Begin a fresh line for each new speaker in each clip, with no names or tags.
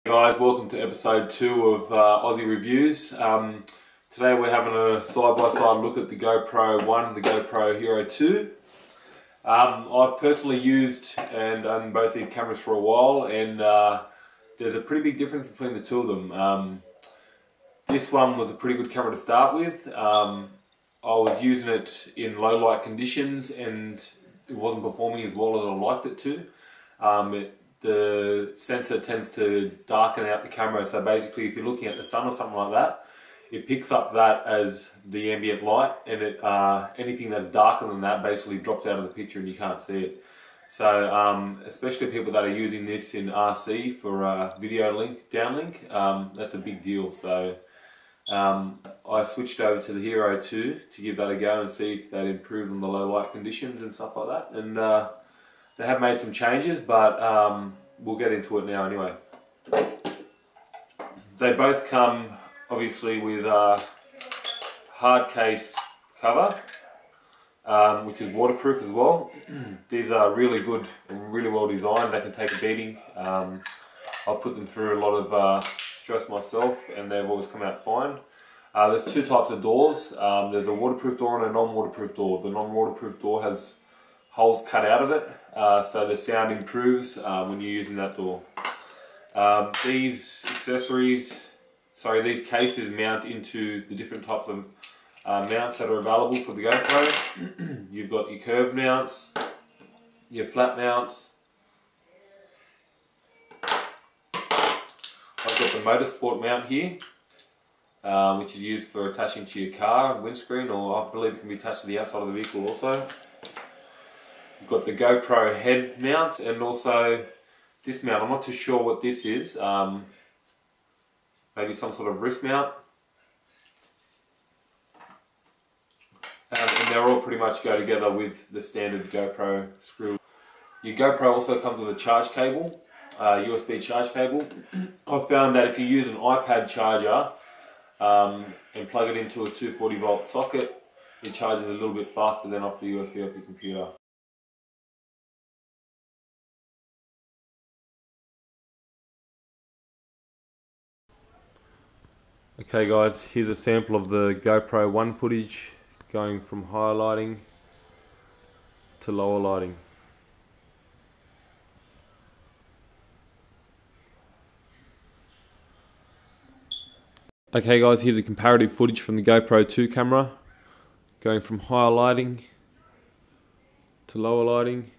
Hey guys, welcome to episode 2 of Ozzy Reviews. Today we're having a side-by-side look at the GoPro 1, the GoPro Hero 2. I've personally used and owned both these cameras for a while, and there's a pretty big difference between the two of them. This one was a pretty good camera to start with. I was using it in low light conditions and it wasn't performing as well as I liked it to. The sensor tends to darken out the camera, so basically if you're looking at the sun or something like that, it picks up that as the ambient light, and anything that's darker than that basically drops out of the picture and you can't see it. So especially people that are using this in RC for video link, downlink, that's a big deal. So I switched over to the Hero 2 to give that a go and see if they'd improve on the low light conditions and stuff like that. And they have made some changes, but we'll get into it now anyway. They both come obviously with a hard case cover, which is waterproof as well. These are really good, really well designed. They can take a beating. I've put them through a lot of stress myself and they've always come out fine. There's two types of doors. There's a waterproof door and a non-waterproof door. The non-waterproof door has holes cut out of it, so the sound improves when you're using that door. These cases mount into the different types of mounts that are available for the GoPro. You've got your curved mounts, your flat mounts. I've got the motorsport mount here, which is used for attaching to your car windscreen, or I believe it can be attached to the outside of the vehicle also. We've got the GoPro head mount and also this mount. I'm not too sure what this is. Maybe some sort of wrist mount. And they're all pretty much go together with the standard GoPro screw. Your GoPro also comes with a charge cable, USB charge cable. I've found that if you use an iPad charger and plug it into a 240 volt socket, it charges a little bit faster than off the USB off your computer. Okay guys, here's a sample of the GoPro 1 footage going from higher lighting to lower lighting. Okay guys, here's a comparative footage from the GoPro 2 camera going from higher lighting to lower lighting.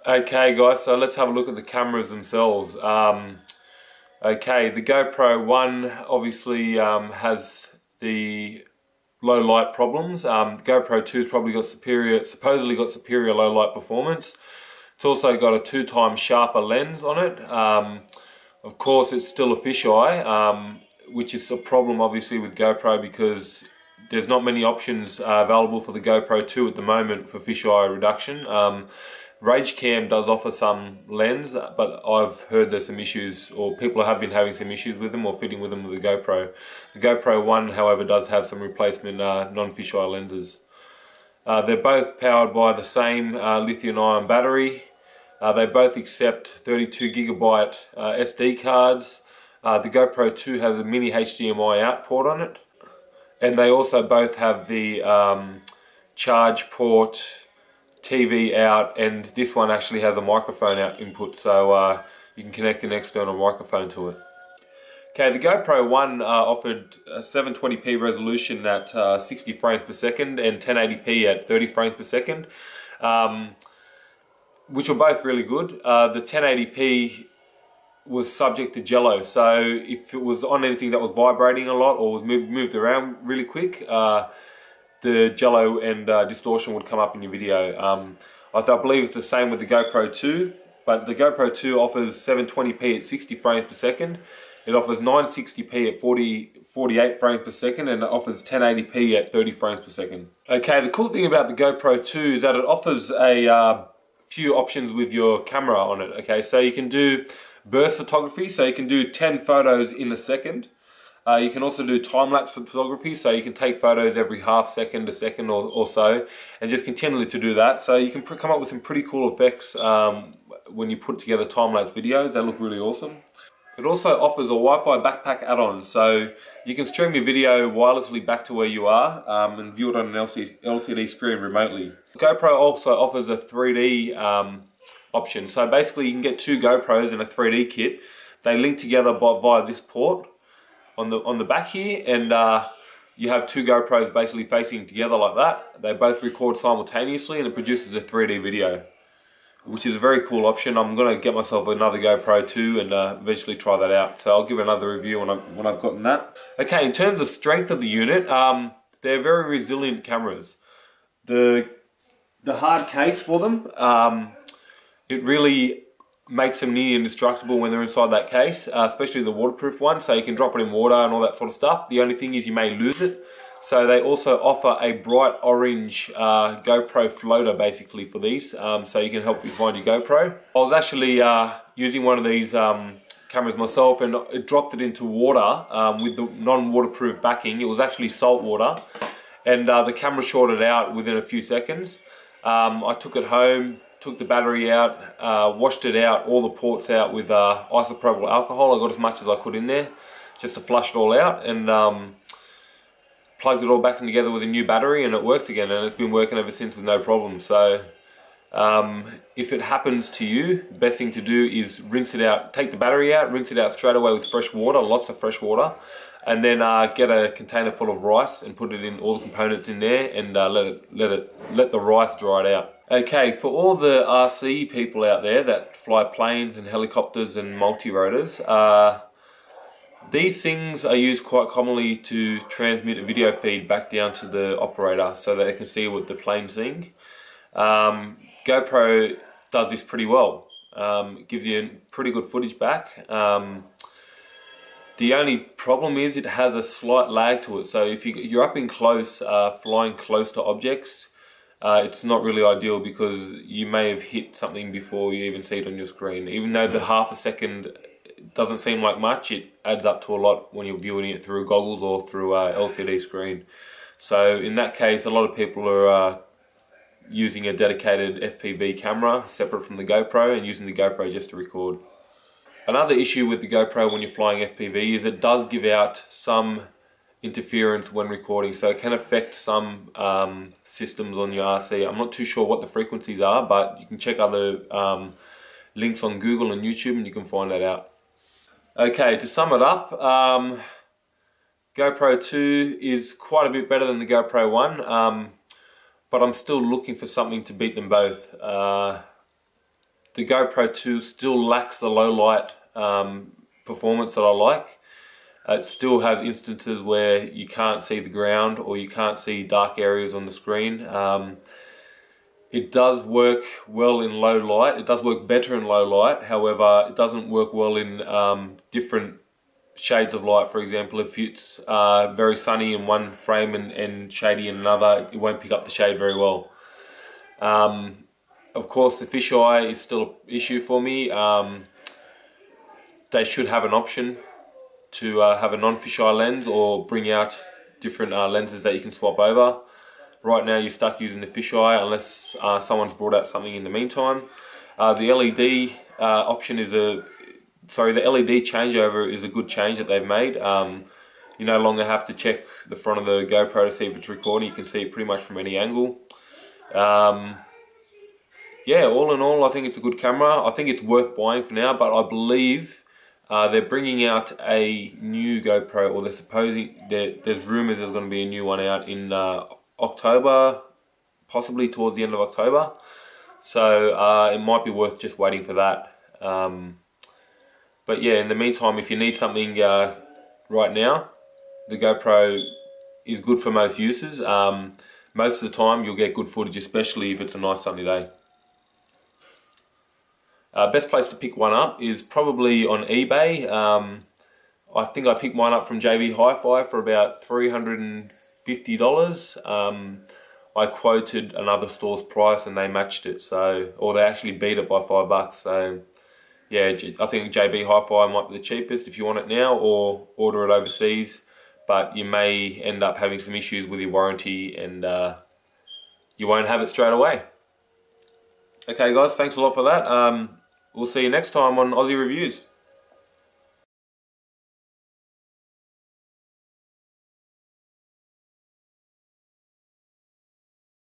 Okay guys, so let's have a look at the cameras themselves. Okay, the GoPro 1 obviously has the low light problems. The GoPro 2's probably got supposedly got superior low light performance. It's also got a 2 times sharper lens on it. Of course it's still a fisheye, which is a problem obviously with GoPro because there's not many options available for the GoPro 2 at the moment for fisheye reduction. RageCam does offer some lens, but I've heard there's some issues, or people have been having some issues with them or fitting with them with the GoPro. The GoPro 1, however, does have some replacement non-fisheye lenses. They're both powered by the same lithium-ion battery. They both accept 32GB SD cards. The GoPro 2 has a mini HDMI out port on it. And they also both have the charge port, TV out, and this one actually has a microphone out input, so you can connect an external microphone to it. Okay, the GoPro 1 offered a 720p resolution at 60 frames per second and 1080p at 30 frames per second, which were both really good. The 1080p was subject to jello, so if it was on anything that was vibrating a lot or was moved around really quick, the jello and distortion would come up in your video. I believe it's the same with the GoPro 2, but the GoPro 2 offers 720p at 60 frames per second. It offers 960p at 48 frames per second, and it offers 1080p at 30 frames per second. Okay, the cool thing about the GoPro 2 is that it offers a few options with your camera on it. Okay, so you can do burst photography, so you can do 10 photos in a second. You can also do time-lapse photography, so you can take photos every half second, a second or so, and just continually to do that. So you can come up with some pretty cool effects when you put together time-lapse videos. They look really awesome. It also offers a Wi-Fi backpack add-on, so you can stream your video wirelessly back to where you are and view it on an LCD screen remotely. GoPro also offers a 3D option, so basically you can get two GoPros in a 3D kit. They link together via this port on the back here, and you have two GoPros basically facing together like that. They both record simultaneously, and it produces a 3D video, which is a very cool option. I'm going to get myself another GoPro too and eventually try that out. So I'll give another review when I've gotten that. Okay, in terms of strength of the unit, they're very resilient cameras. The hard case for them, it really makes them near indestructible when they're inside that case, especially the waterproof one, so you can drop it in water and all that sort of stuff. The only thing is you may lose it. So they also offer a bright orange GoPro floater basically for these, so you can help you find your GoPro. I was actually using one of these cameras myself, and it dropped it into water with the non-waterproof backing. It was actually salt water, and the camera shorted out within a few seconds. I took it home, took the battery out, washed it out, all the ports out with isopropyl alcohol. I got as much as I could in there just to flush it all out, and plugged it all back in together with a new battery, and it worked again, and it's been working ever since with no problem. So if it happens to you, the best thing to do is rinse it out, take the battery out, rinse it out straight away with fresh water, lots of fresh water, and then get a container full of rice and put it in, all the components in there, and let the rice dry it out. Okay, for all the RC people out there that fly planes and helicopters and multi-rotors, these things are used quite commonly to transmit a video feed back down to the operator so that they can see what the plane's seeing. GoPro does this pretty well. It gives you pretty good footage back. The only problem is it has a slight lag to it, so if you're up in close, flying close to objects, it's not really ideal because you may have hit something before you even see it on your screen. Even though the half a second doesn't seem like much, it adds up to a lot when you're viewing it through goggles or through a LCD screen. So in that case, a lot of people are using a dedicated FPV camera separate from the GoPro and using the GoPro just to record. Another issue with the GoPro when you're flying FPV is it does give out some interference when recording, so it can affect some systems on your RC. I'm not too sure what the frequencies are, but you can check other links on Google and YouTube and you can find that out. Okay, to sum it up, GoPro 2 is quite a bit better than the GoPro 1, but I'm still looking for something to beat them both. The GoPro 2 still lacks the low light performance that I like. It still has instances where you can't see the ground or you can't see dark areas on the screen. It does work well in low light. It does work better in low light. However, it doesn't work well in different shades of light. For example, if it's very sunny in one frame and shady in another, it won't pick up the shade very well. Of course, the fisheye is still an issue for me. They should have an option to have a non-fisheye lens or bring out different lenses that you can swap over. Right now you're stuck using the fisheye unless someone's brought out something in the meantime. The LED option is the LED changeover is a good change that they've made. You no longer have to check the front of the GoPro to see if it's recording. You can see it pretty much from any angle. Yeah, all in all, I think it's a good camera. I think it's worth buying for now, but I believe they're bringing out a new GoPro, or they're supposing there's rumors there's going to be a new one out in October, possibly towards the end of October. So it might be worth just waiting for that. But yeah, in the meantime, if you need something right now, the GoPro is good for most uses. Most of the time you'll get good footage, especially if it's a nice sunny day. Best place to pick one up is probably on eBay. I think I picked mine up from JB Hi-Fi for about $350. I quoted another store's price and they matched it, or they actually beat it by $5. So yeah, I think JB Hi-Fi might be the cheapest if you want it now, or order it overseas. But you may end up having some issues with your warranty, and you won't have it straight away. Okay guys, thanks a lot for that. We'll see you next time on Ozzy Reviews.